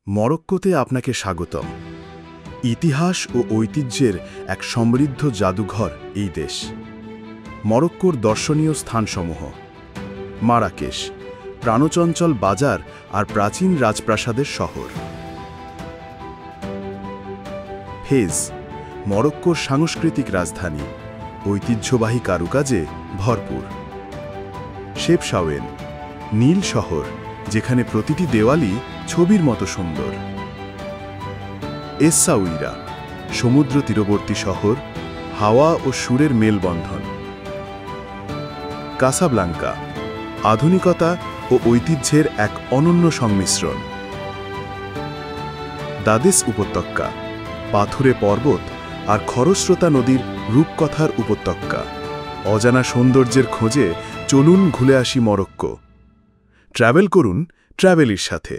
মরক্কোতে আপনাকে স্বাগতম। ইতিহাস ও ঐতিহ্যের এক সমৃদ্ধ জাদুঘর এই দেশ। মরক্কোর দর্শনীয় স্থানসমূহ: মারাকেশ, প্রাণচঞ্চল বাজার আর প্রাচীন রাজপ্রাসাদের শহর। ফেজ, মরক্কোর সাংস্কৃতিক রাজধানী, ঐতিহ্যবাহী কারুকাজে ভরপুর। শেফশাওয়েন, নীল শহর যেখানে প্রতিটি দেওয়ালি ছবির মতো সুন্দর। এসসাউইরা, সমুদ্র তীরবর্তী শহর, হাওয়া ও সুরের মেলবন্ধন। কাসাব্লাঙ্কা, আধুনিকতা ও ঐতিহ্যের এক অনন্য সংমিশ্রণ। দাদেস উপত্যকা, পাথুরে পর্বত আর খরস্রোতা নদীর রূপকথার উপত্যকা। অজানা সৌন্দর্যের খোঁজে চলুন ঘুরে আসি মরক্কো। ট্র্যাভেল করুন ট্র্যাভেলির সাথে।